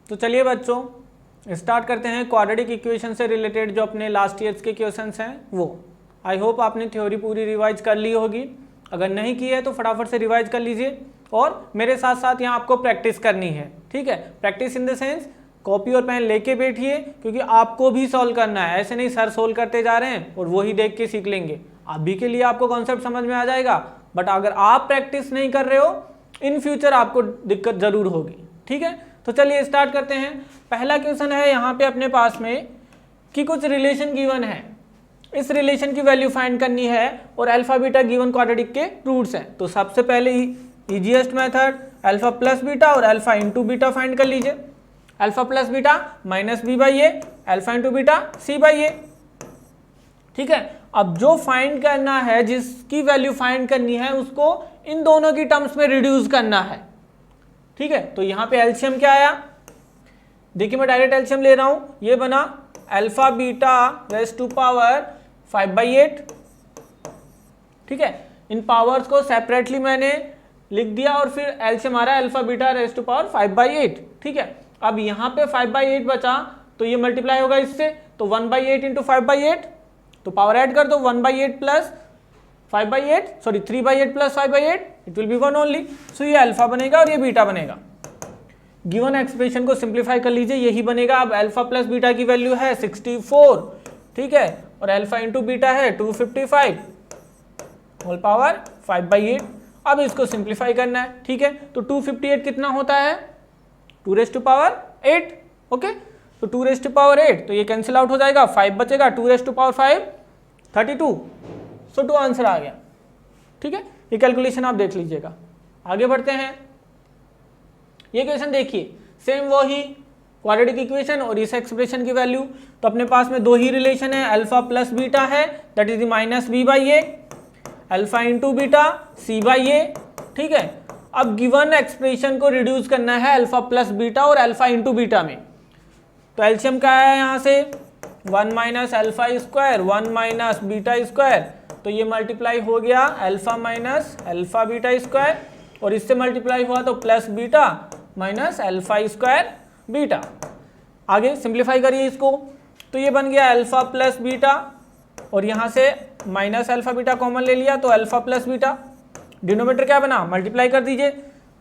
तो चलिए बच्चों स्टार्ट करते हैं क्वाड्रेटिक इक्वेशन से रिलेटेड जो अपने लास्ट ईयर्स के क्वेश्चंस हैं वो। आई होप आपने थ्योरी पूरी रिवाइज कर ली होगी, अगर नहीं की है तो फटाफट से रिवाइज कर लीजिए और मेरे साथ साथ यहाँ आपको प्रैक्टिस करनी है। ठीक है, practice in the sense copy और पेन लेके बैठिए क्योंकि आपको भी सॉल्व करना है। ऐसे नहीं सर सोल्व करते जा रहे हैं और वही देख के सीख लेंगे। अभी के लिए आपको कॉन्सेप्ट समझ में आ जाएगा, बट अगर आप प्रैक्टिस नहीं कर रहे हो इन फ्यूचर आपको दिक्कत जरूर होगी। ठीक है, तो चलिए स्टार्ट करते हैं। पहला क्वेश्चन है यहाँ पे अपने पास में कि कुछ रिलेशन गिवन है, इस रिलेशन की वैल्यू फाइंड करनी है और अल्फा बीटा गिवन क्वाड्रेटिक के रूट्स हैं। तो सबसे पहले easiest method alpha plus beta और अल्फा इंटू बीटा फाइंड कर लीजिए। Alpha plus beta minus B by A, alpha into beta C by A. ठीक है, अब जो फाइंड करना है, जिसकी वैल्यू फाइंड करनी है उसको इन दोनों की टर्म्स में रिड्यूस करना है। ठीक है, तो यहाँ पे एलसीएम क्या आया, देखिए मैं डायरेक्ट एलसीएम ले रहा हूं, ये बना alpha beta raise to power 5/8। ठीक है, इन पावर्स को सेपरेटली मैंने लिख दिया और फिर एलसीएम आ रहा है alpha beta raise to power 5/8। ठीक है, अब यहाँ पे 5/8 बचा तो ये मल्टीप्लाई होगा इससे, तो 1/8 इंटू 5/8, तो पावर ऐड कर दो 1/8 plus 5/8, sorry 3/8 plus 5/8, it will be 1 only. So ये अल्फा बनेगा और ये बीटा बनेगा। गिवन एक्सप्रेशन को सिंप्लीफाई कर लीजिए, यही बनेगा। अब अल्फा प्लस बीटा की वैल्यू है 64, ठीक है, और अल्फा इंटू बीटा है 255 होल पावर 5/8। अब इसको सिंप्लीफाई करना है। ठीक है, तो 258 कितना होता है, 2 रेज़ टू पावर 8। ओके, तो 2 रेज़ टू पावर 8, तो ये कैंसिल आउट हो जाएगा, 5 बचेगा, 2 raise to power 5 32। So 2 answer आ गया। ठीक है, ये कैलकुलेशन आप देख लीजिएगा। आगे बढ़ते हैं, ये क्वेश्चन देखिए, सेम वही क्वाड्रेटिक इक्वेशन और इस एक्सप्रेशन की वैल्यू। तो अपने पास में दो ही रिलेशन है, अल्फा प्लस बीटा है that is minus B by A, alpha into beta C by A. ठीक है, अब गिवन एक्सप्रेशन को रिड्यूस करना है अल्फा प्लस बीटा और अल्फा इंटू बीटा में। तो एलसीएम क्या है यहाँ से 1 minus alpha square 1 minus beta square, तो ये मल्टीप्लाई हो गया alpha minus alpha beta square और इससे मल्टीप्लाई हुआ तो plus beta minus alpha square beta. आगे सिंप्लीफाई करिए इसको, तो ये बन गया अल्फा प्लस बीटा और यहाँ से माइनस अल्फा बीटा कॉमन ले लिया तो अल्फा प्लस बीटा। डिनोमिनेटर क्या बना, मल्टीप्लाई कर दीजिए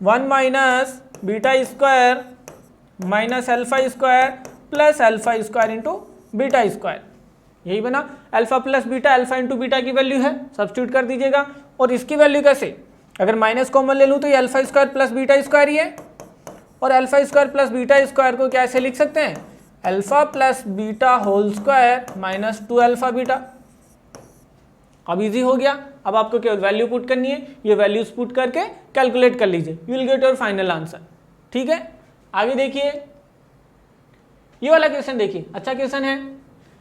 1 minus beta square minus alpha square plus alpha square into beta square, यही बना। Alpha plus beta alpha into beta की वैल्यू है, सब्स्टिट्यूट कर दीजिएगा। और इसकी वैल्यू कैसे, अगर माइनस कॉमन ले लूँ तो ये alpha square plus beta square ही है, और alpha square plus beta square को कैसे लिख सकते हैं, alpha plus beta whole square minus 2 alpha beta. अब इजी हो गया। अब आपको केवल वैल्यू पुट करनी है, ये वैल्यूज पुट करके कैलकुलेट कर लीजिए, you will get your final answer. ठीक है, आगे देखिए, ये वाला क्वेश्चन देखिए, अच्छा क्वेश्चन है।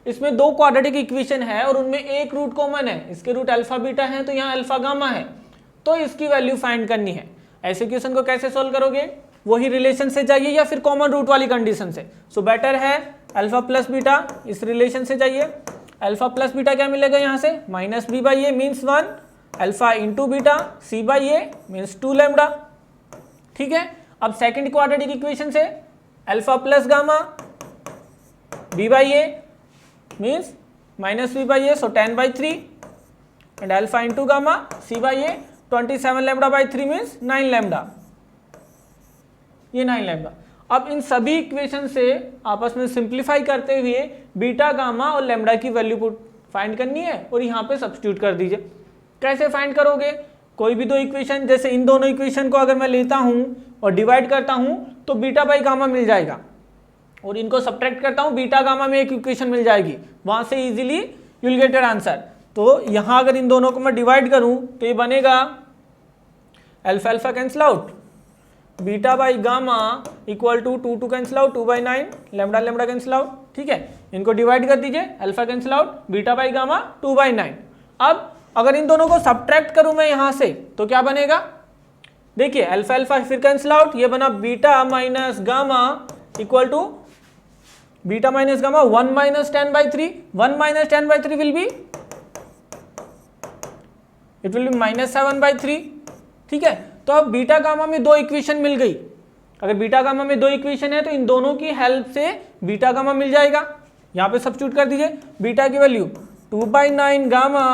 इसमें दो क्वाड्रेटिक इक्वेशन है और उनमें एक रूट कॉमन है, इसके रूट अल्फा बीटा है तो यहाँ अल्फा गामा है, तो इसकी वैल्यू फाइंड करनी है। ऐसे क्वेश्चन को कैसे सोल्व करोगे, वही रिलेशन से जाइए या फिर कॉमन रूट वाली कंडीशन से। सो बेटर है अल्फा प्लस बीटा, इस रिलेशन से जाइए। अल्फा प्लस बीटा क्या मिलेगा यहाँ से, minus B by A means 1, alpha into beta C by A means 2 lambda. ठीक है, अब सेकेंड क्वाड्रेटिक इक्वेशन से alpha plus gamma B by A means minus B by A, so 10/3 and alpha into gamma C by A 27 lambda by 3 means 9 lambda, ये 9 lambda. अब इन सभी equation से आपस में सिंप्लीफाई करते हुए बीटा गामा और लैम्डा की वैल्यू फाइंड करनी है और यहाँ पे सब्स्टिट्यूट कर दीजिए। कैसे फाइंड करोगे, कोई भी दो इक्वेशन, जैसे इन दोनों इक्वेशन को अगर मैं लेता हूँ और डिवाइड करता हूँ तो बीटा बाई गामा मिल जाएगा, और इनको सब्ट्रैक्ट करता हूँ बीटा गामा में एक इक्वेशन मिल जाएगी, वहाँ से easily you will get your answer. तो यहाँ अगर इन दोनों को मैं डिवाइड करूँ तो ये बनेगा alpha alpha cancel out, beta by gamma equal to 2 cancel out 2/9, lambda lambda cancel out. ठीक है, इनको डिवाइड कर दीजिए, alpha cancel out, beta by gamma 2/9। अब अगर इन दोनों को सब्ट्रैक्ट करूं मैं यहाँ से तो क्या बनेगा, देखिए अल्फा अल्फा फिर कैंसिल आउट, ये बना beta minus gamma equal to beta minus gamma 1 minus 10/3, 1 minus 10/3 will be, it will be minus 7/3। ठीक है, तो अब बीटा गामा में दो इक्वेशन मिल गई, अगर बीटा गामा में दो इक्वेशन है तो इन दोनों की हेल्प से बीटा गामा मिल जाएगा। यहाँ पे सब्स्टिट्यूट कर दीजिए, बीटा की value 2/9 gamma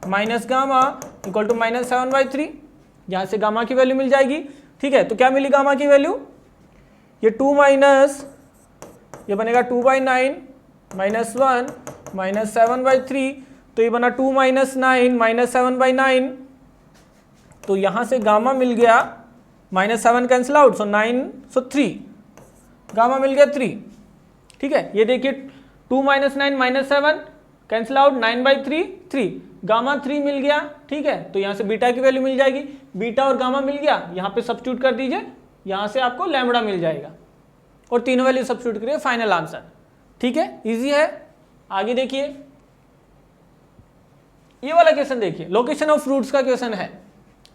minus gamma equal to -7/3, यहाँ से गामा की वैल्यू मिल जाएगी। ठीक है, तो क्या मिली गामा की वैल्यू, ये 2 माइनस ये बनेगा 2/9 -1 -7/3, तो ये बना 2 - 9 -7/9, तो यहाँ से गामा मिल गया -7 कैंसिल आउट, सो 9 सो 3, गामा मिल गया 3। ठीक है, ये देखिए 2 - 9 -7 कैंसिल आउट, 9/3 3, गामा 3 मिल गया। ठीक है, तो यहाँ से बीटा की वैल्यू मिल जाएगी, बीटा और गामा मिल गया, यहाँ पे सब्स्टिट्यूट कर दीजिए, यहाँ से आपको लैम्बडा मिल जाएगा और तीनों वैल्यू सब्स्टिट्यूट करिए, फाइनल आंसर। ठीक है, इजी है। आगे देखिए, ये वाला क्वेश्चन देखिए, लोकेशन ऑफ रूट्स का क्वेश्चन है।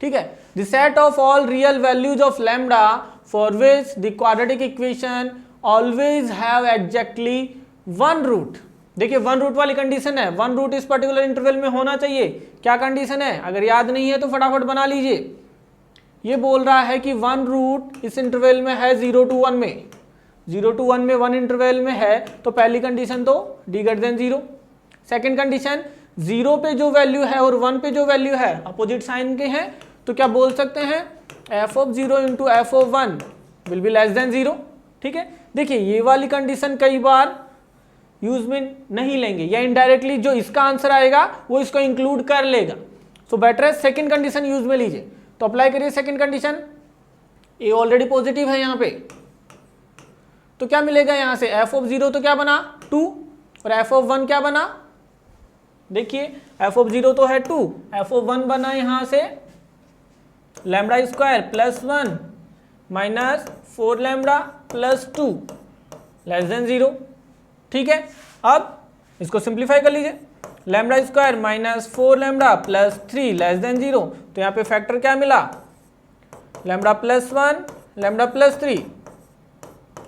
ठीक है, the set of all real values of lambda for which the quadratic equation always have exactly one root. देखिए वन रूट वाली कंडीशन है, वन रूट इस पर्टिकुलर इंटरवल में होना चाहिए। क्या कंडीशन है, अगर याद नहीं है तो फटाफट बना लीजिए। ये बोल रहा है कि वन रूट इस इंटरवल में है 0 to 1 में, 0 to 1 में वन इंटरवल में है, तो पहली कंडीशन तो d greater than 0। Second condition 0 पे जो वैल्यू है और 1 पे जो वैल्यू है अपोजिट साइन के हैं, तो क्या बोल सकते हैं f(0) into f(1) will be less than 0। ठीक है, देखिए ये वाली कंडीशन कई बार यूज में नहीं लेंगे, या इनडायरेक्टली जो इसका आंसर आएगा वो इसको इंक्लूड कर लेगा। सो बेटर है सेकंड कंडीशन यूज में लीजिए। तो अप्लाई करिए सेकंड कंडीशन, ए ऑलरेडी पॉजिटिव है यहाँ पे, तो क्या मिलेगा यहाँ से f(0) तो क्या बना 2 और f(1) क्या बना, देखिए f(0) तो है 2, f(1) बना यहाँ से lambda square plus 1 minus 4 lambda plus 2 less than 0। ठीक है, अब इसको सिंप्लीफाई कर लीजिए, lambda square minus 4 lambda plus 3 less than 0, तो यहाँ पे फैक्टर क्या मिला, lambda plus 1 lambda plus 3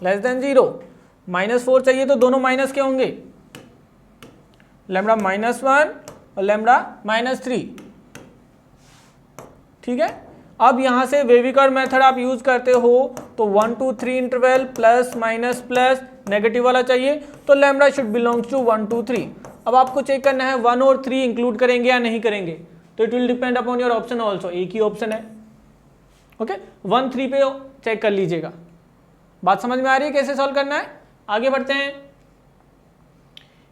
less than 0, -4 चाहिए तो दोनों माइनस के होंगे, लैम्बडा -1 और लैम्बडा -3। ठीक है, अब यहाँ से वेविकर मेथड आप यूज करते हो तो 1 2 3 interval plus minus plus negative वाला चाहिए, तो लैम्बडा शुड बिलोंग्स टू 1 2 3। अब आपको चेक करना है 1 और 3 इंक्लूड करेंगे या नहीं करेंगे, तो it will depend upon your option also, एक ही ऑप्शन है। ओके, 1 3 पे चेक कर लीजिएगा। बात समझ में आ रही है कैसे सॉल्व करना है? आगे बढ़ते हैं।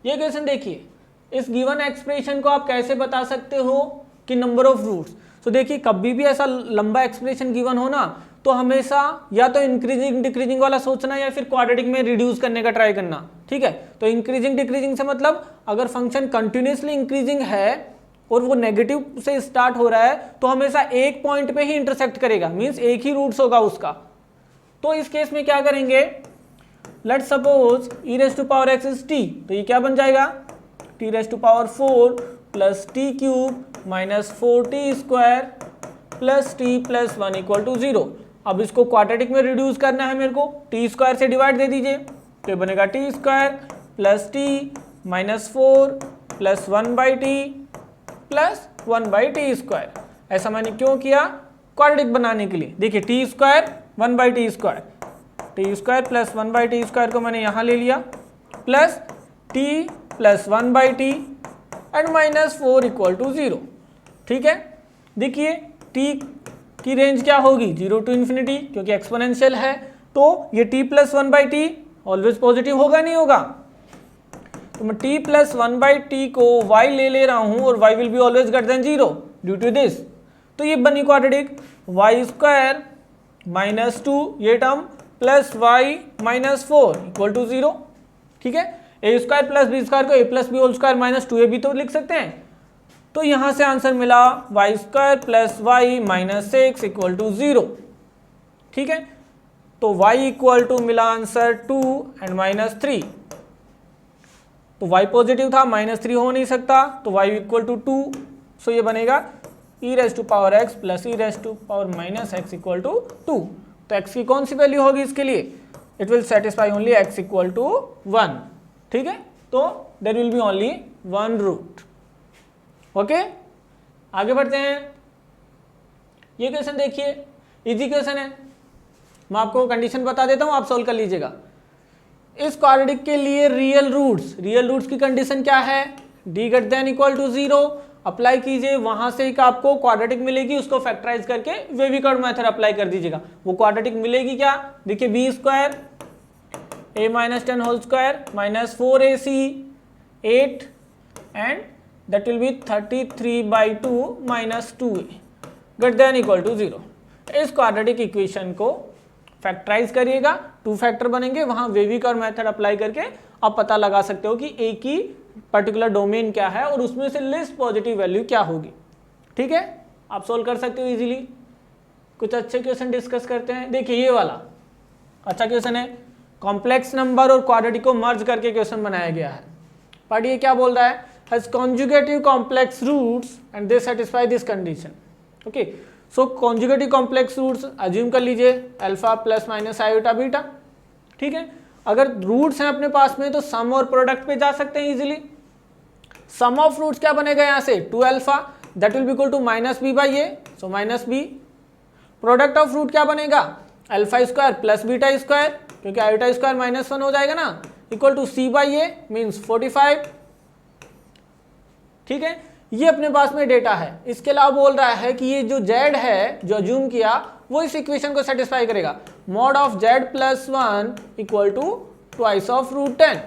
ये क्वेश्चन देखिए, इस गिवन एक्सप्रेशन को आप कैसे बता सकते हो कि नंबर ऑफ रूट्स। तो देखिए कभी भी ऐसा लंबा एक्सप्रेशन गिवन हो ना, तो हमेशा या तो इंक्रीजिंग डिक्रीजिंग वाला सोचना या फिर क्वाड्रेटिक में रिड्यूस करने का ट्राई करना। ठीक है, तो इंक्रीजिंग डिक्रीजिंग से मतलब अगर फंक्शन कंटिन्यूसली इंक्रीजिंग है और वो नेगेटिव से स्टार्ट हो रहा है तो हमेशा एक पॉइंट पे ही इंटरसेक्ट करेगा, मीन्स एक ही रूट्स होगा उसका। तो इस केस में क्या करेंगे, let suppose e⁻x is t, तो ये क्या बन जाएगा t⁻4 plus T cube minus 4t square plus t plus 1 equal to 0। अब इसको क्वाड्रेटिक में रिड्यूस करना है मेरे को, t स्क्वायर से डिवाइड दे दीजिए, तो ये बनेगा t square plus t minus 4 plus 1/t plus 1/t square. ऐसा मैंने क्यों किया, क्वाड्रेटिक बनाने के लिए। देखिए t square 1/t square, t square plus 1/t square को मैंने यहाँ ले लिया plus t plus 1/t and minus 4 equal to 0। ठीक है, देखिए t की रेंज क्या होगी 0 टू इन्फिनिटी, क्योंकि एक्सपोनेंशियल है, तो ये t plus 1/t always positive होगा नहीं होगा, तो मैं t प्लस 1/t को y ले रहा हूं और y will be always greater than 0 due to this. तो ये बनी क्वाड्रेटिक, y स्क्वायर माइनस 2 ये term plus y minus 4 equal to 0। ठीक है, A square plus B square को A plus B whole square minus 2a भी तो लिख सकते हैं। तो यहां से आंसर मिला y square plus y minus 6 equal to 0। ठीक है, तो y इक्वल टू मिला आंसर 2 एंड माइनस 3, तो y पॉजिटिव था, -3 हो नहीं सकता, तो y इक्वल टू 2, सो ये बनेगा e⁻x plus e⁻x equal to 2। तो x की कौन सी वैल्यू होगी इसके लिए, it will satisfy only x equal to 1। ठीक है, तो there will be only one root. Okay, आगे बढ़ते हैं। ये क्वेश्चन देखिए, इजी क्वेश्चन है, मैं आपको कंडीशन बता देता हूँ, आप सोल्व कर लीजिएगा। इस क्वाड्रेटिक के लिए रियल रूट्स की कंडीशन क्या है, d greater than equal to 0 apply कीजिए, वहां से एक आपको क्वाड्रेटिक मिलेगी, उसको फैक्टराइज करके वेविकॉर्ड मेथड अप्लाई कर दीजिएगा। वो क्वाड्रेटिक मिलेगी क्या, देखिए B square a minus 10 whole square minus 4ac 8 and that will be 33/2 minus 2a greater than equal to 0। इस क्वाड्रेटिक इक्वेशन को फैक्टराइज करिएगा, 2 फैक्टर बनेंगे, वहां वेविकॉर्ड मेथड अप्लाई करके आप पता लगा सकते हो कि ए की पर्टिकुलर डोमेन क्या है और उसमें से लिस्ट पॉजिटिव वैल्यू क्या होगी। ठीक है, आप सोल्व कर सकते हो इजीली। कुछ अच्छे क्वेश्चन डिस्कस करते हैं। देखिए ये वाला अच्छा क्वेश्चन है, कॉम्प्लेक्स नंबर और क्वाड्रेटिक को मर्ज करके क्वेश्चन बनाया गया है। पढ़िए क्या बोल रहा है, has conjugative complex roots and they satisfy this condition. Okay, so conjugative complex roots assume कर लीजिए alpha plus minus iota beta. ठीक है, अगर रूट्स हैं अपने पास में तो सम और प्रोडक्ट पे जा सकते हैं इजीली। सम ऑफ रूट्स क्या बनेगा यहाँ से 2 alpha that will be equal to minus B by A, so minus B. Product of root क्या बनेगा alpha square plus beta square, क्योंकि आयोटा स्क्वायर माइनस 1 हो जाएगा ना, equal to C by A means 45। ठीक है, ये अपने पास में डेटा है। इसके अलावा बोल रहा है कि ये जो z है जो अज्यूम किया वो इस इक्वेशन को सेटिस्फाई करेगा, mod of z plus 1 equal to twice of root 10।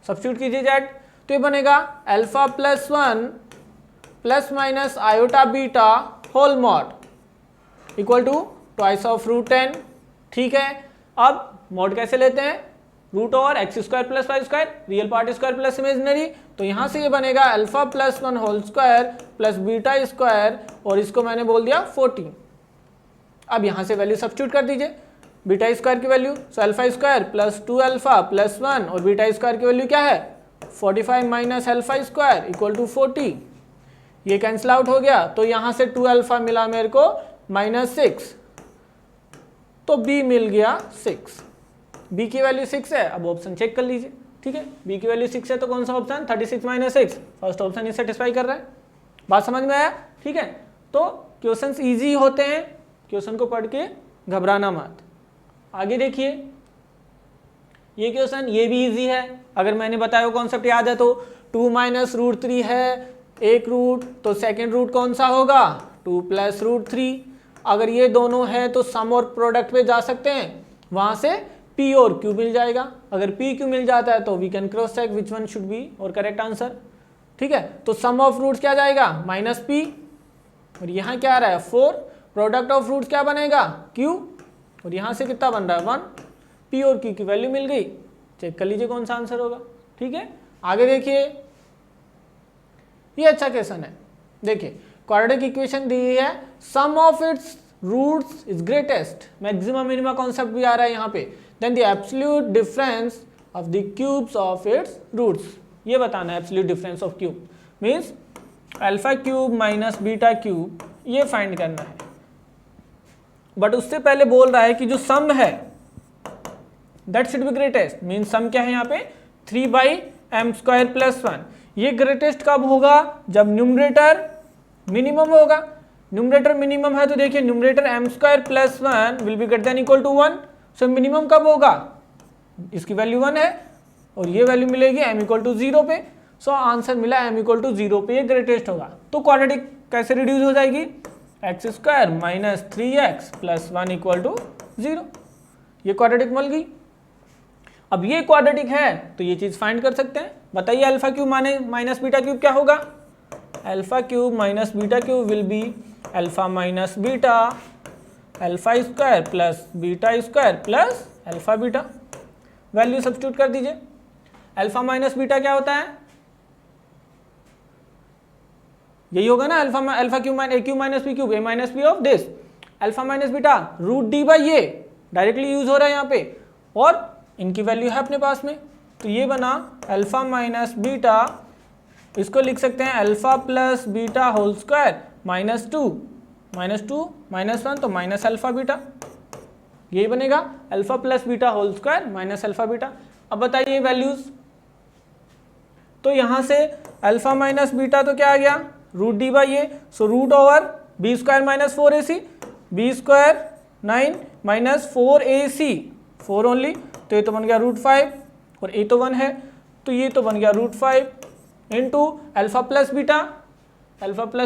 Substitute कीजिए z, तो ये बनेगा alpha plus 1 plus minus iota beta whole mod equal to twice of root 10। ठीक है, अब मॉड कैसे लेते हैं, root over X square plus Y square, real part square plus imaginary, तो यहाँ से ये बनेगा alpha plus 1 whole square plus beta square और इसको मैंने बोल दिया 14। अब यहाँ से वैल्यू सब्स्टिट्यूट कर दीजिए बीटा स्क्वायर की value, so alpha square plus 2 alpha plus 1 और बीटा स्क्वायर की वैल्यू क्या है 45 minus alpha square equal to 40। ये कैंसिल आउट हो गया, तो यहाँ से 2 अल्फा मिला मेरे को माइनस 6, तो बी मिल गया 6। बी की वैल्यू 6 है, अब ऑप्शन चेक कर लीजिए। ठीक है, बी की वैल्यू 6 है तो कौन सा ऑप्शन 36 माइनस 6, फर्स्ट ऑप्शन ही सेटिस्फाई कर रहा है। बात समझ में आया। ठीक है, तो क्वेश्चंस इजी होते हैं, क्वेश्चन को पढ़ के घबराना मत। आगे देखिए ये क्वेश्चन, ये भी इजी है, अगर मैंने बताया कॉन्सेप्ट याद है तो 2 माइनस रूट 3 है एक रूट, तो सेकेंड रूट कौन सा होगा 2 प्लस रूट 3। अगर ये दोनों है तो सम और प्रोडक्ट पे जा सकते हैं, वहां से P और Q मिल जाएगा। अगर P Q मिल जाता है तो we can cross check which one should be और करेक्ट आंसर। ठीक है, तो सम ऑफ रूट्स क्या जाएगा माइनस P और यहाँ क्या आ रहा है 4, प्रोडक्ट ऑफ रूट्स क्या बनेगा Q और यहाँ से कितना बन रहा है 1। P और Q की वैल्यू मिल गई, चेक कर लीजिए कौन सा आंसर होगा। ठीक है, आगे देखिए ये अच्छा क्वेश्चन है। देखिए क्वाड्रेटिक इक्वेशन दी है, sum of its roots is greatest, maximum minimum concept भी आ रहा है यहाँ पे, then the absolute difference of the cubes of its roots. ये बताना है absolute difference of cube means alpha cube minus beta cube, ये फाइंड करना है। बट उससे पहले बोल रहा है कि जो सम है that should be greatest, means sum क्या है यहाँ पे 3/m² प्लस 1। ये ग्रेटेस्ट कब होगा जब न्यूमरेटर मिनिमम होगा। न्यूमरेटर मिनिमम है तो देखिए numerator m² plus 1 will be greater than equal to 1। So minimum कब होगा, इसकी वैल्यू 1 है और ये वैल्यू मिलेगी m इक्वल टू 0 पे। सो आंसर मिला m इक्वल टू 0 पे ये ग्रेटेस्ट होगा। तो क्वाड्रेटिक कैसे रिड्यूस हो जाएगी, x² minus 3x plus 1 equal to 0। ये क्वाड्रेटिक मिल गई। अब ये क्वाड्रेटिक है तो ये चीज फाइंड कर सकते हैं। बताइए alpha cube minus beta cube क्या होगा, alpha cube minus beta cube will be alpha minus beta alpha square plus beta square plus alpha beta. Value substitute कर दीजिए। अल्फा माइनस बीटा क्या होता है, यही होगा ना alpha cube minus B cube A minus B of this. Alpha minus beta root D by A directly use हो रहा है यहाँ पे और इनकी वैल्यू है अपने पास में, तो ये बना अल्फा माइनस बीटा, इसको लिख सकते हैं alpha plus beta whole square minus 2 minus 1 तो माइनस अल्फा बीटा, यही बनेगा alpha plus beta whole square minus alpha beta. अब बताइए वैल्यूज, तो यहां से अल्फा माइनस बीटा तो क्या आ गया root D by A, so root over B square minus 4ac, B square 9 minus 4ac 4 only, तो ये तो बन गया √5 और a तो 1 है, तो ये तो बन गया √5 इंटू अल्फा प्लस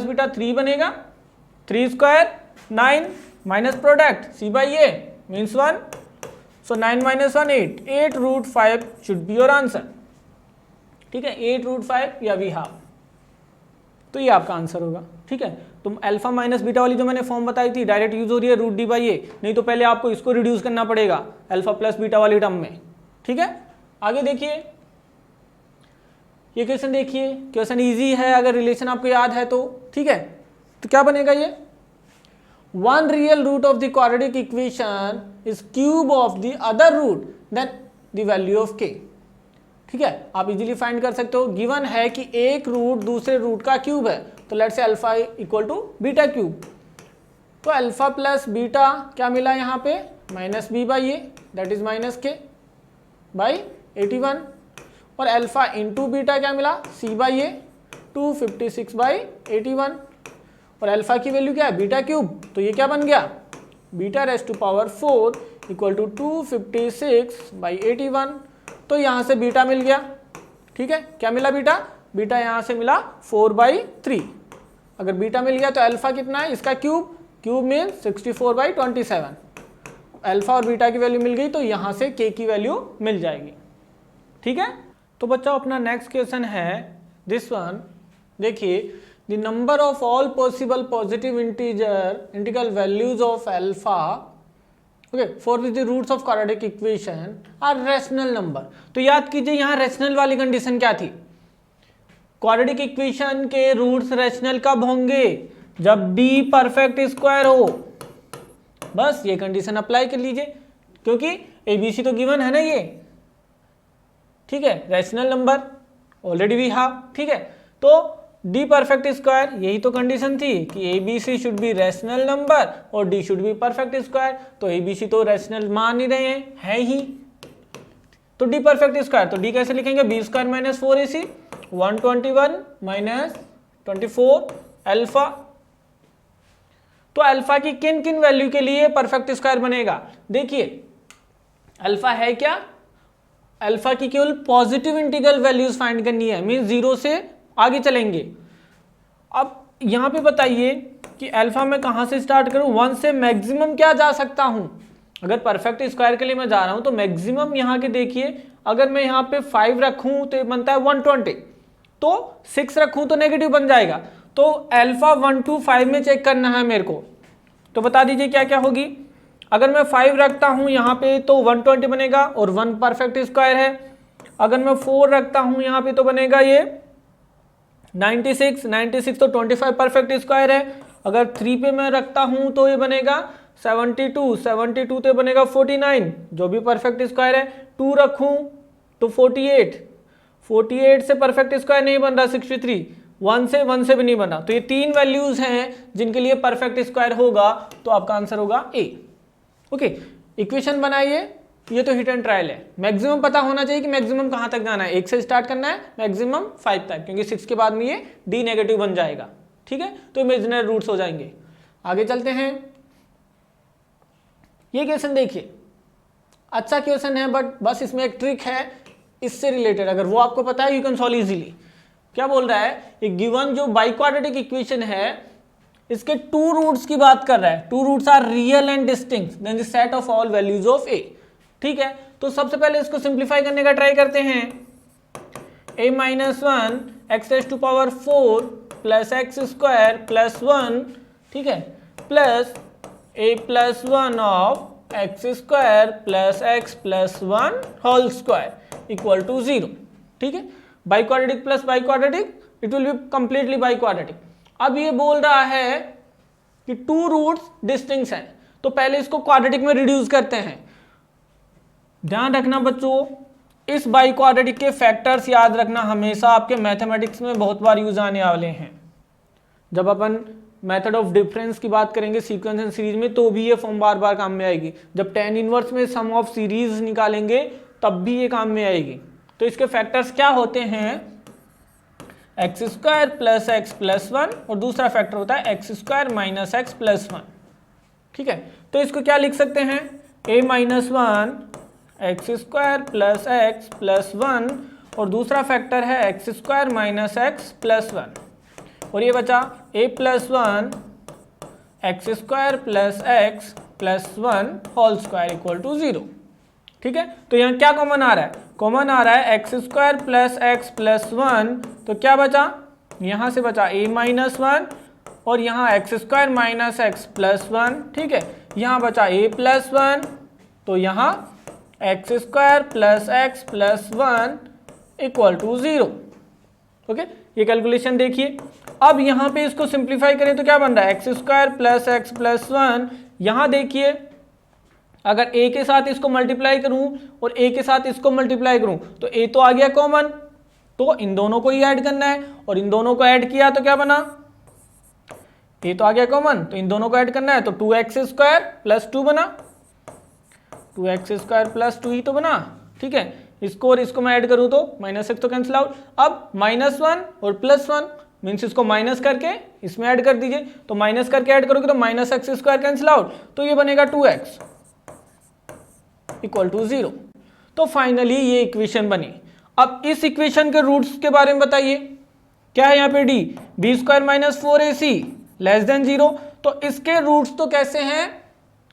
बीटा 3 बनेगा, 3 square 9 minus product c by A means 1, so 9 minus 1 8 √5 should be your answer. ठीक है, 8 √5 या वी हाफ, तो ये आपका आंसर होगा। ठीक है, तुम अल्फा माइनस बीटा वाली जो मैंने फॉर्म बताई थी डायरेक्ट यूज हो रही है √d बाई ए, नहीं तो पहले आपको इसको रिड्यूस करना पड़ेगा अल्फा प्लस बीटा वाली टर्म में। ठीक है, आगे देखिए ये क्वेश्चन, देखिए क्वेश्चन इजी है अगर रिलेशन आपको याद है तो। ठीक है, तो क्या बनेगा ये, one real root of the quadratic equation is cube of the other root then the value of K. ठीक है, आप इजीली फाइंड कर सकते हो, गिवन है कि एक रूट दूसरे रूट का क्यूब है, तो let's say alpha equal to beta cube, तो अल्फा प्लस बीटा क्या मिला यहाँ पे minus B by A that is minus K by 81, और अल्फा इंटू बीटा क्या मिला सी बाई ए 256 बाई 81, और अल्फा की वैल्यू क्या है बीटा क्यूब, तो ये क्या बन गया beta raise to power 4 equal to 256 by 81, तो यहाँ से बीटा मिल गया। ठीक है, क्या मिला बीटा यहाँ से मिला 4/3। अगर बीटा मिल गया तो अल्फा कितना है इसका क्यूब मीन्स 64/27, अल्फा और बीटा की वैल्यू मिल गई तो यहाँ से के की वैल्यू मिल जाएगी। ठीक है, तो बच्चों अपना नेक्स्ट क्वेश्चन है दिस वन, देखिए the number of all possible positive integral values of alpha okay for which the roots of quadratic equation are rational number. तो याद कीजिए यहाँ रैशनल वाली कंडीशन क्या थी, क्वाड्रेटिक इक्वेशन के रूट्स रैशनल कब होंगे, जब d परफेक्ट स्क्वायर हो, बस ये कंडीशन अप्लाई कर लीजिए क्योंकि ABC तो गिवन है ना ये। ठीक है, rational number already we have. ठीक है, तो d परफेक्ट स्क्वायर, यही तो कंडीशन थी कि ABC should be rational number और d should be perfect square, तो ABC तो रैशनल मान ही रहे हैं, है ही, तो d परफेक्ट स्क्वायर, तो d कैसे लिखेंगे b square minus 4ac 121 minus 24 alpha. तो अल्फा की किन किन वैल्यू के लिए परफेक्ट स्क्वायर बनेगा, देखिए अल्फा है क्या, अल्फा की केवल पॉजिटिव इंटीग्रल वैल्यूज फाइंड करनी है, मीन 0 से आगे चलेंगे। अब यहां पे बताइए कि अल्फा में कहां से स्टार्ट करूं, 1 से मैक्सिमम क्या जा सकता हूं, अगर परफेक्ट स्क्वायर के लिए मैं जा रहा हूं तो मैक्सिमम यहां के देखिए, अगर मैं यहां पे 5 रखूं तो ये बनता है 120, तो 6 रखूं तो नेगेटिव बन जाएगा, तो अल्फा 1 to 5 में चेक करना है मेरे को, तो बता दीजिए क्या क्या होगी। अगर मैं 5 रखता हूं यहाँ पे तो 120 बनेगा और 1 परफेक्ट स्क्वायर है, अगर मैं 4 रखता हूं यहाँ पे तो बनेगा ये 96 तो 25 परफेक्ट स्क्वायर है, अगर 3 पे मैं रखता हूं तो ये बनेगा 72 तो बनेगा 49 जो भी परफेक्ट स्क्वायर है, 2 रखूं तो 48 से परफेक्ट स्क्वायर नहीं बन रहा 63, 1 से भी नहीं बना, तो ये 3 वैल्यूज हैं जिनके लिए परफेक्ट स्क्वायर होगा, तो आपका आंसर होगा ए। ओके, इक्वेशन बनाइए, ये तो हिट एंड ट्रायल है, मैक्सिमम पता होना चाहिए कि मैक्सिमम कहां तक जाना है, 1 से स्टार्ट करना है मैक्सिमम 5 तक, क्योंकि 6 के बाद में ये डी नेगेटिव बन जाएगा। ठीक है, तो इमेजिनरी रूट्स हो जाएंगे। आगे चलते हैं, ये क्वेश्चन देखिए, अच्छा क्वेश्चन है बट बस इसमें एक ट्रिक है इससे रिलेटेड, अगर वो आपको पता है यू कैन सॉल्व इजीली। क्या बोल रहा है, एक गिवन जो बाइक्वाड्रेटिक इक्वेशन है इसके 2 रूट्स की बात कर रहा है, 2 roots are real and distinct then the set of all values of A. ठीक है, तो सबसे पहले इसको सिंप्लीफाई करने का ट्राई करते हैं, a minus 1 x raise to power 4 plus x square plus 1, ठीक है, plus a plus 1 of x square plus x plus 1 whole square equal to 0। ठीक है, biquadratic plus biquadratic it will be completely biquadratic. अब ये बोल रहा है कि 2 रूट्स डिस्टिंक्ट हैं, तो पहले इसको क्वाड्रेटिक में रिड्यूस करते हैं। ध्यान रखना बच्चों, इस बाइक्वाड्रेटिक के फैक्टर्स याद रखना, हमेशा आपके मैथमेटिक्स में बहुत बार यूज आने वाले हैं। जब अपन मेथड ऑफ डिफरेंस की बात करेंगे सीक्वेंस एंड सीरीज में तो भी ये फॉर्म बार बार काम में आएगी, जब tan इनवर्स में सम ऑफ सीरीज निकालेंगे तब भी ये काम में आएगी। तो इसके फैक्टर्स क्या होते हैं, x square plus x plus 1 और दूसरा फैक्टर होता है x square minus x plus 1। ठीक है, तो इसको क्या लिख सकते हैं, a minus one x square plus x plus one और दूसरा फैक्टर है x square minus x plus one, और ये बचा a plus one x square plus x plus one whole square equal to 0। ठीक है, तो यहाँ क्या कॉमन आ रहा है, कॉमन आ रहा है x square plus x plus one, तो क्या बचा, यहाँ से बचा a माइनस वन और यहाँ x square minus x plus one. ठीक है, यहाँ बचा a प्लस वन, तो यहाँ x square plus x plus one equal to 0। Okay, ये कैलकुलेशन देखिए। अब यहाँ पे इसको सिंप्लीफाई करें तो क्या बन रहा है, x square plus x plus one. यहाँ देखिए अगर a के साथ इसको मल्टीप्लाई करूं और a के साथ इसको मल्टीप्लाई करूं तो a तो आ गया कॉमन, तो इन दोनों को ही ऐड करना है, और इन दोनों को ऐड किया तो क्या बना, a तो आ गया कॉमन, तो इन दोनों को ऐड करना है तो 2x स्क्वायर प्लस 2 बना, 2x स्क्वायर प्लस 2 ही तो बना। ठीक है, इसको और इसको मैं ऐड करूं तो माइनस एक्स तो कैंसिल आउट। अब माइनस वन और प्लस वन मीन्स इसको माइनस करके इसमें ऐड कर दीजिए, तो माइनस करके ऐड करोगे तो minus x square cancel out, तो ये बनेगा 2x इक्वल टू 0। तो फाइनली ये इक्वेशन बनी। अब इस इक्वेशन के रूट्स के बारे में बताइए, क्या है यहाँ पे d, b square minus 4ac less than 0, तो इसके रूट्स तो कैसे हैं,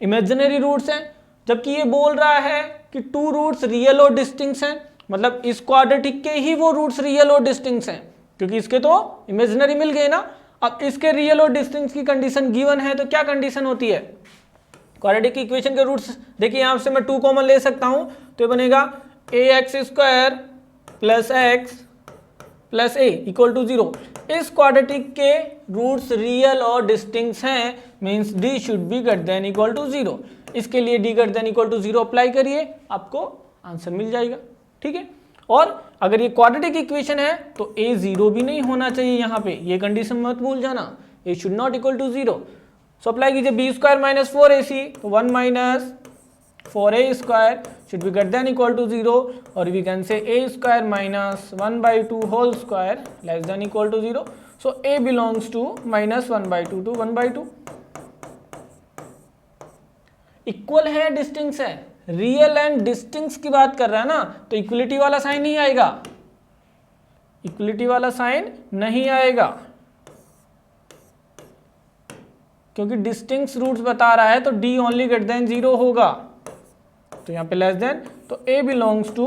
इमेजिनरी रूट्स हैं, जबकि ये बोल रहा है कि टू रूट्स रियल और डिस्टिंक्ट हैं, मतलब इस क्वाड्रेटिक के ही वो रूट्स रियल और डिस्टिंक्ट हैं, क्योंकि इसके तो इमेजिनरी मिल गए ना। अब इसके रियल और डिस्टिंक्ट की कंडीशन गिवन है, तो क्या कंडीशन होती है, क्वाड्रेटिक इक्वेशन के रूट्स देखिए, यहाँ से मैं 2 कॉमन ले सकता हूँ, तो ये बनेगा ax square plus x plus a equal to 0। इस क्वाड्रेटिक के रूट्स रियल और डिस्टिंक्ट हैं, means d should be greater than equal to 0। इसके लिए d greater than equal to 0 apply करिए, आपको आंसर मिल जाएगा। ठीक है, और अगर ये क्वाड्रेटिक इक्वेशन है तो a 0 भी नहीं होना चाहिए, यहाँ पे ये कंडीशन मत भूल जाना, a should not equal to 0। So apply कीजिए बी स्क्वायर माइनस 4ac, तो 1 माइनस 4a स्क्वायर should be greater than equal to 0, और we can say a square minus 1/2 whole square less than equal to 0। So a belongs to minus 1/2 to 1/2। Equal है distinct है, real and distinct की बात कर रहा है ना, तो इक्वलिटी वाला साइन नहीं आएगा, इक्वलिटी वाला साइन नहीं आएगा, क्योंकि डिस्टिंक्ट रूट्स बता रहा है, तो d ओनली ग्रेटर देन 0 होगा, तो यहाँ पे लेस देन, तो a belongs to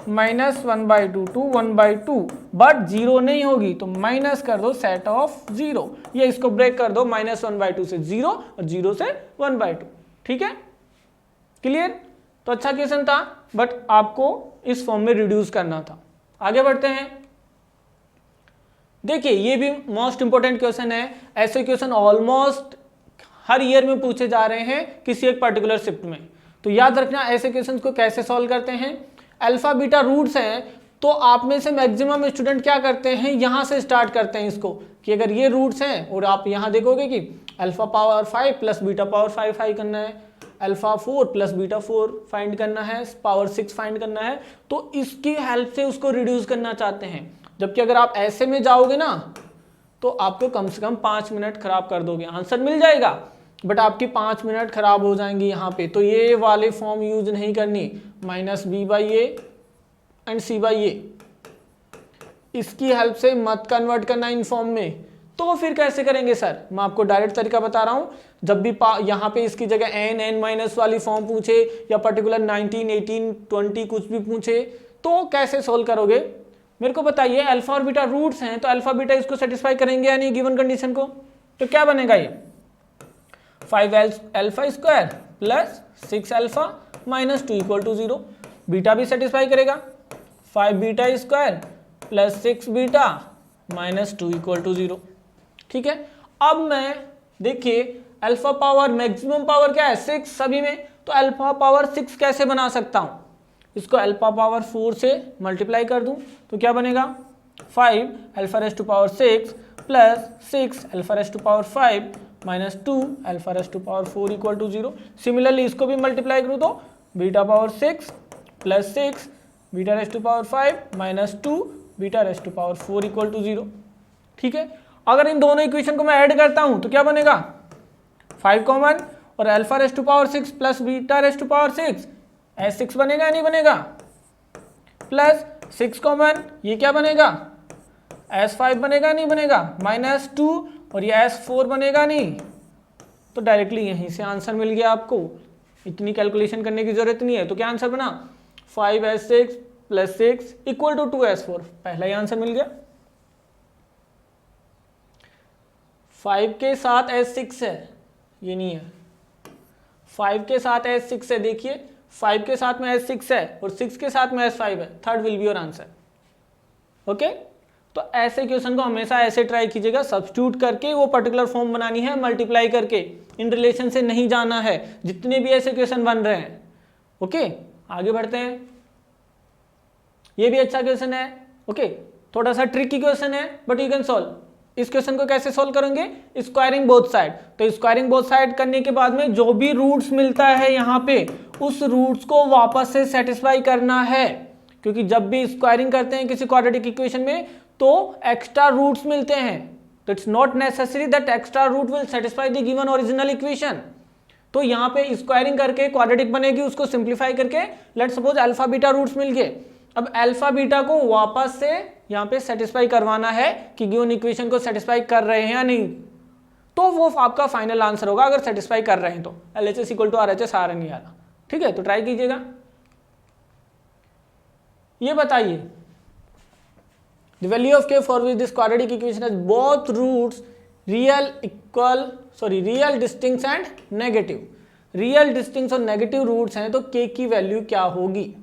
minus 1/2 to 1/2, but 0 नहीं होगी, तो माइनस कर दो सेट ऑफ 0, या इसको ब्रेक कर दो माइनस 1/2 से 0 और 0 से 1/2। ठीक है, क्लियर। तो अच्छा क्वेश्चन था, बट आपको इस फॉर्म में रिड्यूस करना था। आगे बढ़ते हैं, देखिए ये भी मोस्ट इंपोर्टेंट क्वेश्चन है, ऐसे क्वेश्चन ऑलमोस्ट हर ईयर में पूछे जा रहे हैं किसी एक पर्टिकुलर शिफ्ट में, तो याद रखना ऐसे क्वेश्चन को कैसे सॉल्व करते हैं। अल्फा बीटा रूट्स हैं, तो आप में से मैक्सिमम स्टूडेंट क्या करते हैं, यहाँ से स्टार्ट करते हैं इसको, कि अगर ये रूट्स हैं और आप यहाँ देखोगे कि alpha power 5 plus beta power 5 find करना है, अल्फा 4 प्लस बीटा 4 फाइंड करना है, पावर 6 फाइंड करना है, तो इसकी हेल्प से उसको रिड्यूस करना चाहते हैं। जबकि अगर आप ऐसे में जाओगे ना तो आपको कम से कम 5 मिनट खराब कर दोगे, आंसर मिल जाएगा बट आपकी 5 मिनट खराब हो जाएंगी यहाँ पे। तो ये वाले फॉर्म यूज नहीं करनी, minus B by A and C by A, इसकी हेल्प से मत कन्वर्ट करना इन फॉर्म में। तो फिर कैसे करेंगे सर, मैं आपको डायरेक्ट तरीका बता रहा हूँ। जब भी यहाँ पे इसकी जगह n माइनस वाली फॉर्म पूछे या पर्टिकुलर 19, 18, 20 कुछ भी पूछे तो कैसे सोल्व करोगे मेरे को बताइए। अल्फा और बीटा रूट्स हैं तो अल्फा बीटा इसको सेटिस्फाई करेंगे या नहीं गिवन कंडीशन को, तो क्या बनेगा ये 5 alpha square plus 6 alpha minus 2 equal to 0। Beta भी सेटिस्फाई करेगा, 5 beta square plus 6 beta minus 2 equal to 0। ठीक है, अब मैं देखिए अल्फा पावर मैक्सिमम पावर क्या है 6 सभी में, तो अल्फा पावर 6 कैसे बना सकता हूँ, इसको अल्फा पावर 4 से मल्टीप्लाई कर दूं तो क्या बनेगा 5 alpha raise to power 6 plus 6 alpha raise to power 5 minus 2 alpha raise to power 4 equal to 0। Similarly इसको भी मल्टीप्लाई करूँ तो beta power 6 plus 6 beta raise to power 5 minus 2 beta raise to power 4 equal to 0। ठीक है, अगर इन दोनों equation को मैं ऐड करता हूँ तो क्या बनेगा 5 कॉमन और alpha raise to power 6 plus beta raise to power 6, S6 बनेगा नहीं बनेगा, प्लस 6 कॉमन, ये क्या बनेगा S5 बनेगा नहीं बनेगा, -2 और ये S4 बनेगा नहीं। तो डायरेक्टली यहीं से आंसर मिल गया आपको, इतनी कैलकुलेशन करने की जरूरत नहीं है। तो क्या आंसर बना 5S6 + 6 = 2S4, पहला ही आंसर मिल गया। 5 के साथ S6 है, ये नहीं है, 5 के साथ S6 है, देखिए 5 के साथ में S6 है और 6 के साथ में S5 है, third will be your answer. Okay, तो ऐसे क्वेश्चन को हमेशा ऐसे ट्राई कीजिएगा, सब्स्टिट्यूट करके वो पर्टिकुलर फॉर्म बनानी है, मल्टीप्लाई करके, इन रिलेशन से नहीं जाना है, जितने भी ऐसे क्वेश्चन बन रहे हैं। ओके, आगे बढ़ते हैं, ये भी अच्छा क्वेश्चन है। ओके, थोड़ा सा ट्रिकी क्वेश्चन है बट यू कैन सॉल्व। इस क्वेश्चन को कैसे सॉल्व करेंगे, स्क्वायरिंग बोथ साइड। तो स्क्वायरिंग बोथ साइड करने के बाद में जो भी रूट्स मिलता है यहाँ पे, उस रूट्स को वापस से सेटिस्फाई करना है, क्योंकि जब भी स्क्वायरिंग करते हैं किसी क्वाड्रेटिक इक्वेशन में तो एक्स्ट्रा रूट्स मिलते हैं, तो it's not necessary that extra root will satisfy the given original equation. तो यहाँ पे स्क्वायरिंग करके क्वाड्रेटिक बनेगी, उसको सिंप्लीफाई करके let suppose alpha beta roots मिल गए। अब अल्फा बीटा को वापस से यहाँ पे सेटिस्फाई करवाना है कि गिवन इक्वेशन को सेटिस्फाई कर रहे हैं या नहीं, तो वो आपका फाइनल आंसर होगा अगर सेटिस्फाई कर रहे हैं तो। LHS = RHS आ रहा नहीं आ रहा, ठीक है, तो ट्राई कीजिएगा। ये बताइए the value of k for which this quadratic equation has both roots real distinct and negative. Real distinct और नेगेटिव रूट्स हैं तो k की वैल्यू क्या होगी।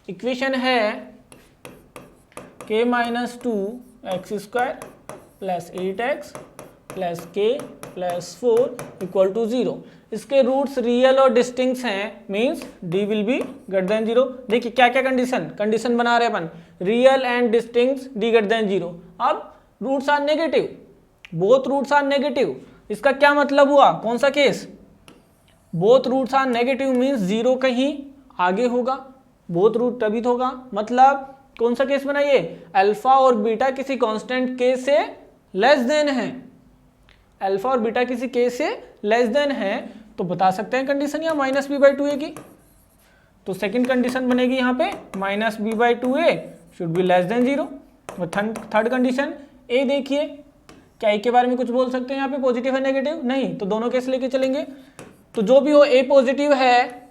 इक्वेशन है k - 2x² + 8x + k + 4 = 0। इसके रूट्स रियल और डिस्टिंक्ट हैं, मींस d विल बी > 0। देखिए क्या क्या कंडीशन बना रहे अपन, रियल एंड डिस्टिंक्ट d > 0। अब roots are negative, both roots are negative, इसका क्या मतलब हुआ, कौन सा case, both roots are negative means 0 कहीं आगे होगा, बोथ रूट तभी तो होगा, मतलब कौन सा केस बनाइए, अल्फा और बीटा किसी कांस्टेंट k से लेस देन है, अल्फा और बीटा किसी k से लेस देन है, तो बता सकते हैं कंडीशन यहाँ -b/2a की। तो सेकंड कंडीशन बनेगी यहाँ पे -b/2a should be less than 0। और थर्ड कंडीशन a, देखिए क्या a के बारे में कुछ बोल सकते हैं यहाँ पे, पॉजिटिव है नेगेटिव, नहीं, तो दोनों केस लेके चलेंगे। तो जो भी हो a पॉजिटिव है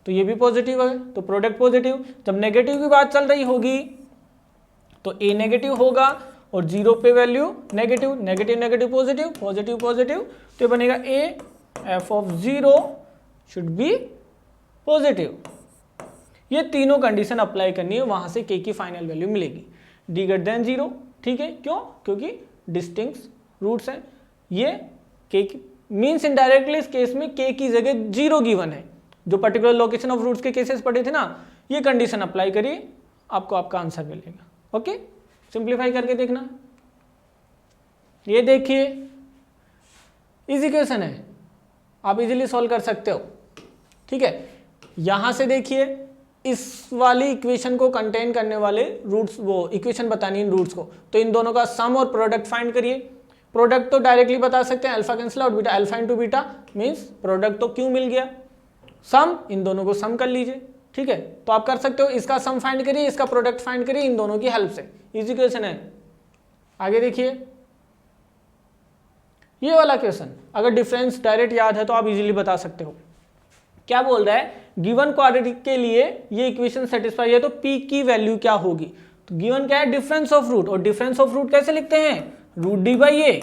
तो ये भी पॉजिटिव है, तो प्रोडक्ट पॉजिटिव। जब नेगेटिव की बात चल रही होगी तो a नेगेटिव होगा और 0 पे value negative, negative negative positive, positive positive, तो ये बनेगा a f(0) should be positive. ये तीनों कंडीशन अप्लाई करनी है, वहां से k की फाइनल वैल्यू मिलेगी d > 0, ठीक है, क्यों, क्योंकि डिस्टिंक्ट रूट्स हैं। ये k मीन्स इनडायरेक्टली इस केस में k की जगह 0 गिवन है, जो पर्टिकुलर लोकेशन ऑफ रूट्स के केसेस पढ़े थे ना, ये कंडीशन अप्लाई करिए, आपको आपका आंसर मिलेगा। ओके, सिंप्लीफाई करके देखना। ये देखिए इजी क्वेश्चन है, आप इजीली सॉल्व कर सकते हो, ठीक है। यहां से देखिए इस वाली इक्वेशन को कंटेन करने वाले रूट्स, वो इक्वेशन बतानी इन रूट्स को, तो इन दोनों का सम और प्रोडक्ट फाइंड करिए। प्रोडक्ट तो डायरेक्टली बता सकते हैं, alpha cancel out, beta alpha into beta means product तो क्यों मिल गया, सम, इन दोनों को सम कर लीजिए, ठीक है। तो आप कर सकते हो, इसका सम फाइंड करिए, इसका प्रोडक्ट फाइंड करिए इन दोनों की हेल्प से, इजी क्वेश्चन है। आगे देखिए ये वाला क्वेश्चन, अगर डिफरेंस डायरेक्ट याद है तो आप इजीली बता सकते हो। क्या बोल रहा है, गिवन क्वाड्रेटिक के लिए ये इक्वेशन सेटिस्फाई है तो p की वैल्यू क्या होगी। तो गिवन क्या है, डिफरेंस ऑफ रूट, और डिफरेंस ऑफ रूट कैसे लिखते हैं, √d/a,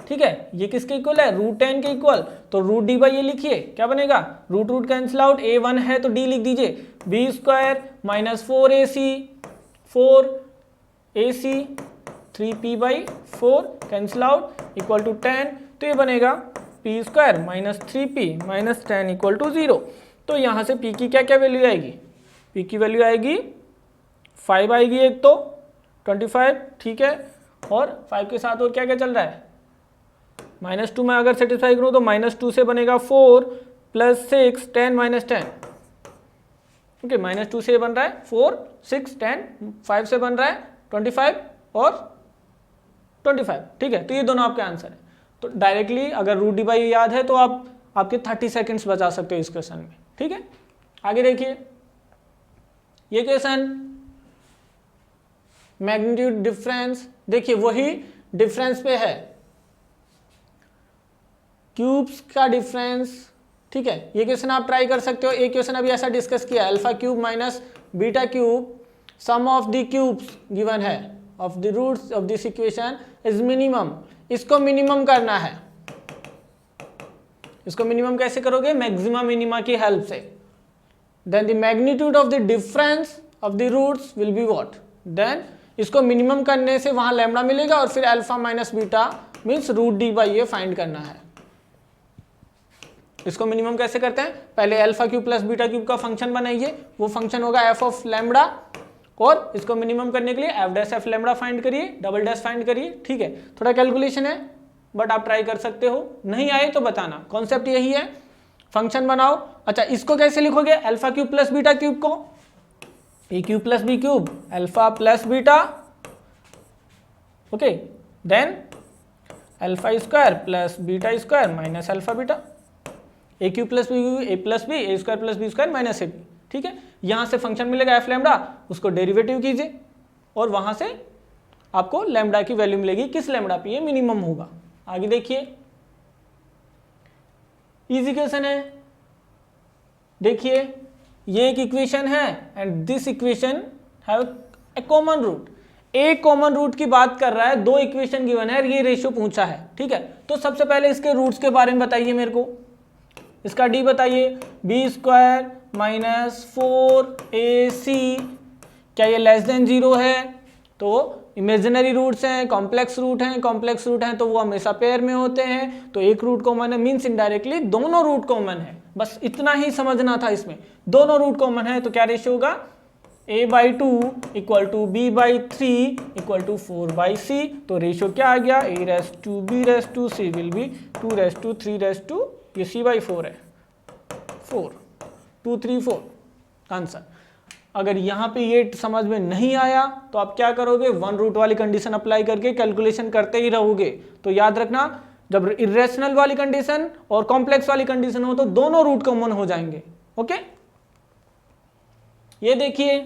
ठीक है। ये किसके इक्वल है, √10 के इक्वल, तो √d/a लिखिए, क्या बनेगा, रूट कैंसिल आउट, a 1 है तो d लिख दीजिए, b² - 4ac 3p/4 cancel out equal to 10, तो ये बनेगा p² - 3p - 10 = 0। तो यहाँ से p की क्या क्या वैल्यू आएगी, p की वैल्यू आएगी 5 आएगी, एक तो 25, ठीक है, और 5 के साथ और क्या क्या चल रहा है, -2 में अगर सेटिस्फाई करूँ तो -2 से बनेगा 4 + 6 10 - 10, ओके, -2 से बन रहा है 4 6 10, 5 से बन रहा है 25 और 25, ठीक है। तो ये दोनों आपके आंसर है। तो डायरेक्टली अगर रूट डी बाई याद है तो आप आपके 30 सेकेंड्स बचा सकते हो इस क्वेश्चन में। ठीक है, आगे देखिए ये क्वेश्चन मैग्नीट्यूड डिफरेंस, देखिए वही डिफरेंस पे है, क्यूब्स का डिफरेंस। ठीक है, ये क्वेश्चन आप ट्राई कर सकते हो। एक क्वेश्चन अभी ऐसा डिस्कस किया, alpha cube minus beta cube, sum of the cubes given है of the roots of this equation is minimum. इसको मिनिमम करना है। इसको मिनिमम कैसे करोगे? मैक्सिमा मिनिमा की हेल्प से। Then the magnitude of the difference of the roots will be what, देन इसको मिनिमम करने से वहां लैम्डा मिलेगा और फिर alpha minus beta means root D by A find करना है। इसको मिनिमम कैसे करते हैं? पहले alpha cube plus beta cube का फंक्शन बनाइए, वो फंक्शन होगा एफ ऑफ लैम्डा, और इसको मिनिमम करने के लिए F dash F lambda find करिए, डबल डैश फाइंड करिए। ठीक है, थोड़ा कैलकुलेशन है बट आप ट्राई कर सकते हो, नहीं आए तो बताना। कॉन्सेप्ट यही है, फंक्शन बनाओ। अच्छा, इसको कैसे लिखोगे? Alpha cube plus beta cube को A cube plus B cube alpha plus beta, okay, then alpha square plus beta square minus alpha beta, A cube plus B A plus B A square plus B square minus A B. ठीक है, यहां से function मिलेगा F lambda, उसको derivative कीजिए और वहां से आपको लैम्डा की वैल्यू मिलेगी, किस लैम्डा पे ये मिनिमम होगा। आगे देखिए, इजी क्वेश्चन है। देखिए ये एक इक्वेशन है and this equation have a common root. एक कॉमन रूट की बात कर रहा है, दो इक्वेशन गिवन है, ये रेशियो पूछा है। ठीक है, तो सबसे पहले इसके रूट्स के बारे में बताइए मेरे को। इसका डी बताइए, बी स्क्वायर माइनस 4ac, क्या ये लेस देन 0 है? तो इमेजिनरी रूट्स हैं, कॉम्प्लेक्स रूट हैं, कॉम्प्लेक्स रूट हैं तो वो हमेशा पेयर में होते हैं, तो एक रूट कॉमन है मीन्स इनडायरेक्टली दोनों रूट कॉमन है। बस इतना ही समझना था इसमें, दोनों रूट कॉमन है तो क्या रेशियो होगा? a/2 equal to b/3 equal to 4/c। तो रेशियो क्या आ गया? a/b/c विल बी 2/3/, ये c/4 है, 4 2 3 4 आंसर। अगर यहाँ पे ये समझ में नहीं आया तो आप क्या करोगे? वन रूट वाली कंडीशन अप्लाई करके कैलकुलेशन करते ही रहोगे। तो याद रखना, जब इरेशनल वाली कंडीशन और कॉम्प्लेक्स वाली कंडीशन हो तो दोनों रूट कॉमन हो जाएंगे। ओके, ये देखिए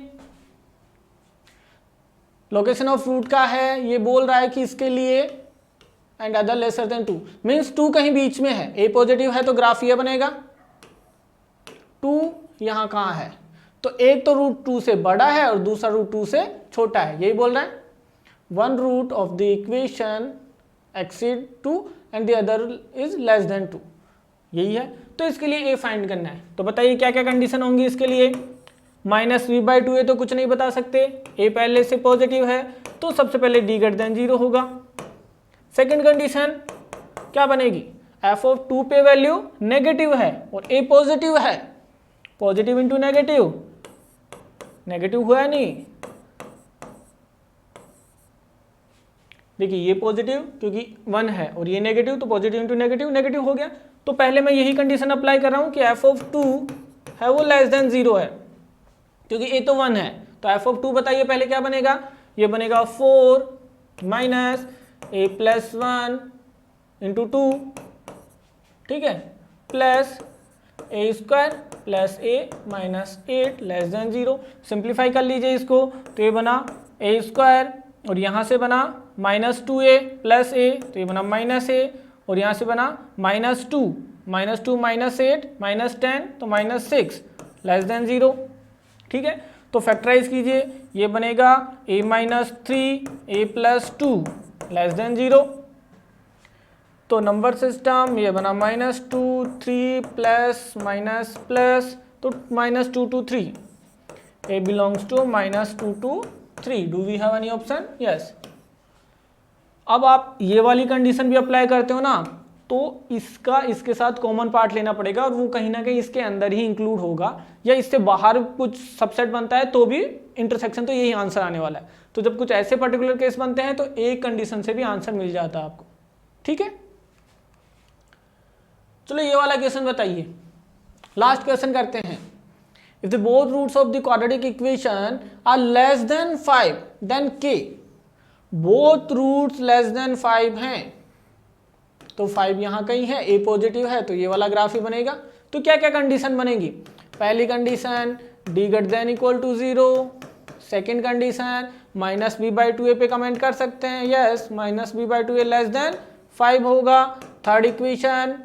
लोकेशन ऑफ रूट का है, ये बोल रहा है कि इसके लिए and other lesser than 2 means 2 कहीं बीच में है, ए पॉजिटिव है तो ग्राफ ये बनेगा। 2 यहां कहां है? तो एक तो रूट 2 से बड़ा है और दूसरा रूट 2 से छोटा है, यही बोल रहा है। One root of the equation exceed 2 and the other is less than 2, यही है। तो इसके लिए ए फाइंड करना है। तो बताइए क्या क्या कंडीशन होंगी इसके लिए? -v/2 है तो कुछ नहीं बता सकते, ए पहले से पॉजिटिव है तो सबसे पहले d ग्रेटर देन 0 होगा। सेकंड कंडीशन क्या बनेगी? f ऑफ 2 पे वैल्यू नेगेटिव है और a पॉजिटिव है, पॉजिटिव इंटू नेगेटिव, नेगेटिव हुआ नहीं। देखिए ये पॉजिटिव क्योंकि 1 है और ये नेगेटिव, तो पॉजिटिव इंटू नेगेटिव, नेगेटिव हो गया। तो पहले मैं यही कंडीशन अप्लाई कर रहा हूं कि f ऑफ 2 है वो लेस देन 0 है, क्योंकि a तो 1 है। तो f ऑफ 2 बताइए पहले क्या बनेगा? ये बनेगा 4 माइनस a प्लस 1 इंटू 2, ठीक है, plus a square plus a minus 8 less than 0। Simplify कर लीजिए इसको, तो ये बना a स्क्वायर और यहाँ से बना -2a प्लस a, तो ये बना -a, और यहाँ से बना -2 -8 -10 तो -6 लेस देन 0। ठीक है, तो फैक्टराइज कीजिए, ये बनेगा a minus 3 a plus 2 less than 0। तो नंबर सिस्टम ये बना -2 3 प्लस माइनस प्लस, तो -2 to 3, a belongs to -2 to 3। Do we have any option? Yes. अब आप ये वाली कंडीशन भी अप्लाई करते हो ना, तो इसका इसके साथ कॉमन पार्ट लेना पड़ेगा और वो कहीं ना कहीं इसके अंदर ही इंक्लूड होगा, या इससे बाहर कुछ सबसेट बनता है तो भी इंटरसेक्शन तो यही आंसर आने वाला है। तो जब कुछ ऐसे पर्टिकुलर केस बनते हैं तो एक कंडीशन से भी आंसर मिल जाता है आपको। ठीक है, चलो ये वाला क्वेश्चन बताइए, लास्ट क्वेश्चन करते हैं। If the both roots of the quadratic equation are less than 5 then k, both roots less than 5 हैं तो 5 यहाँ कहीं है, a पॉजिटिव है तो ये वाला ग्राफ ही बनेगा। तो क्या क्या कंडीशन बनेगी? पहली condition d greater than equal to 0, second condition -b/2a पे कमेंट कर सकते हैं, यस -b/2a लेस देन 5 होगा। थर्ड इक्वेशन,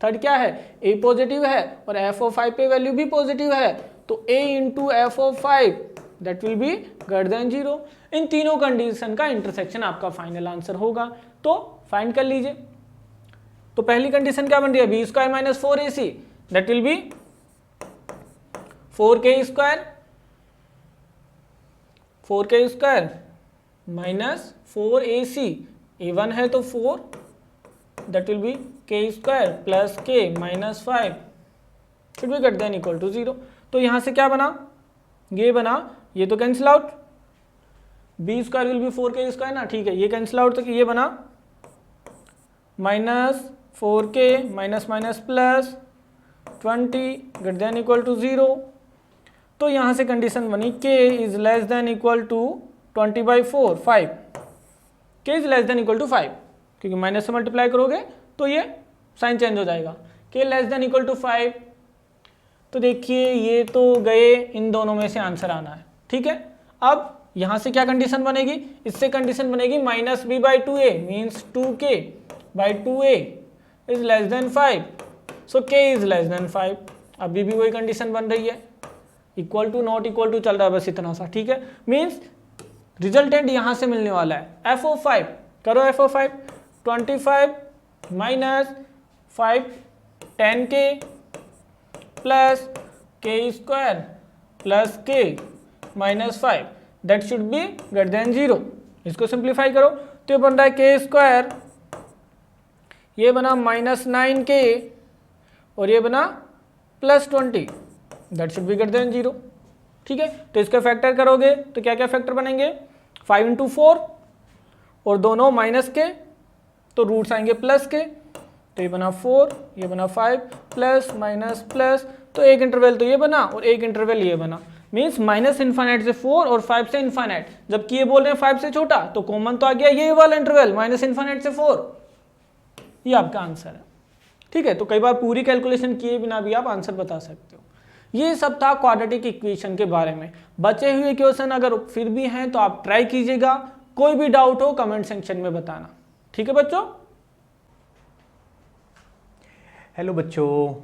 थर्ड क्या है, a पॉजिटिव है और f ऑफ 5 पे वैल्यू भी पॉजिटिव है, तो a into F of 5 that will be greater than 0। इन तीनों कंडीशन का इंटरसेक्शन आपका फाइनल आंसर होगा। तो फाइंड कर लीजिए। तो पहली कंडीशन क्या बन रही है, b square minus 4ac that will be 4k square minus 4ac, a1 है तो 4 that will be k square plus k minus 5 should be greater than equal to 0। तो यहाँ से क्या बना, ये बना, ये तो cancel out, b square will be 4k square ना, ठीक है, ये कैंसिल आउट, तो ये बना minus 4k minus minus plus 20 greater than equal to 0। तो यहाँ से कंडीशन बनी k is less than equal to 20/4 5, k is less than equal to 5, क्योंकि माइनस से मल्टीप्लाई करोगे तो ये साइन चेंज हो जाएगा, k less than equal to 5। तो देखिए ये तो गए, इन दोनों में से आंसर आना है, ठीक है। अब यहाँ से क्या कंडीशन बनेगी, इससे कंडीशन बनेगी -b/2a means 2k/2a is less than 5, so k is less than 5। अभी भी वही कंडीशन बन रही है, equal to not equal to चल रहा है बस इतना सा, ठीक है। मीन्स रिजल्टेंट यहाँ से मिलने वाला है f ऑफ 5, करो f of 5 25 minus 5 10k plus k square plus k minus 5 that should be greater than 0। इसको सिंप्लीफाई करो तो ये बन रहा है k स्क्वायर, ये बना -9k और ये बना +20 that should be greater than 0, ठीक है। तो इसका फैक्टर करोगे तो क्या क्या फैक्टर बनेंगे, 5 इंटू 4 और दोनों माइनस के, तो रूट्स आएंगे प्लस के, तो ये बना 4, ये बना 5 प्लस माइनस प्लस, तो एक इंटरवल तो ये बना और एक इंटरवल ये बना, मीन्स माइनस इन्फाइनाइट से 4 और 5 से इन्फाइनाइट। जबकि ये बोल रहे हैं 5 से छोटा, तो कॉमन तो आ गया ये वाला इंटरवल माइनस इन्फाइनाइट से 4, ये आपका आंसर है, ठीक है। तो कई बार पूरी कैलकुलेशन किए बिना भी आप आंसर बता सकते हो। ये सब था क्वाड्रेटिक इक्वेशन के बारे में। बचे हुए क्वेश्चन अगर फिर भी हैं तो आप ट्राई कीजिएगा, कोई भी डाउट हो कमेंट सेक्शन में बताना, ठीक है बच्चों। हेलो बच्चों,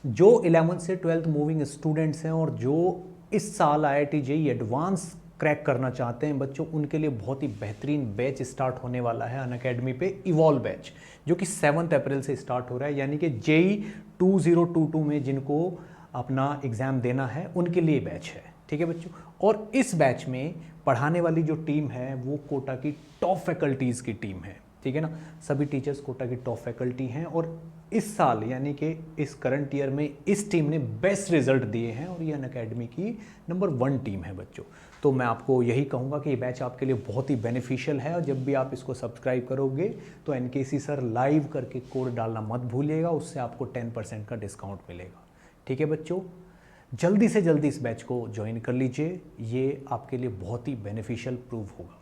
जो 11th से 12th मूविंग स्टूडेंट्स हैं और जो इस साल IIT JEE एडवांस क्रैक करना चाहते हैं बच्चों, उनके लिए बहुत ही बेहतरीन बैच स्टार्ट होने वाला है अनअकैडमी पे, इवॉल्व बैच, जो कि 7 अप्रैल से स्टार्ट हो रहा है। यानी कि JEE 2022 में जिनको अपना एग्ज़ाम देना है उनके लिए बैच है, ठीक है बच्चों। और इस बैच में पढ़ाने वाली जो टीम है वो कोटा की टॉप फैकल्टीज़ की टीम है, ठीक है ना। सभी टीचर्स कोटा की टॉप फैकल्टी हैं और इस साल यानी कि इस करंट ईयर में इस टीम ने बेस्ट रिजल्ट दिए हैं और ये अनअकैडमी की नंबर 1 टीम है बच्चों। तो मैं आपको यही कहूँगा कि ये बैच आपके लिए बहुत ही बेनिफिशियल है और जब भी आप इसको सब्सक्राइब करोगे तो NKC सर लाइव करके कोड डालना मत भूलिएगा, उससे आपको 10% का डिस्काउंट मिलेगा, ठीक है बच्चों। जल्दी से जल्दी इस बैच को ज्वाइन कर लीजिए, ये आपके लिए बहुत ही बेनिफिशियल प्रूव होगा।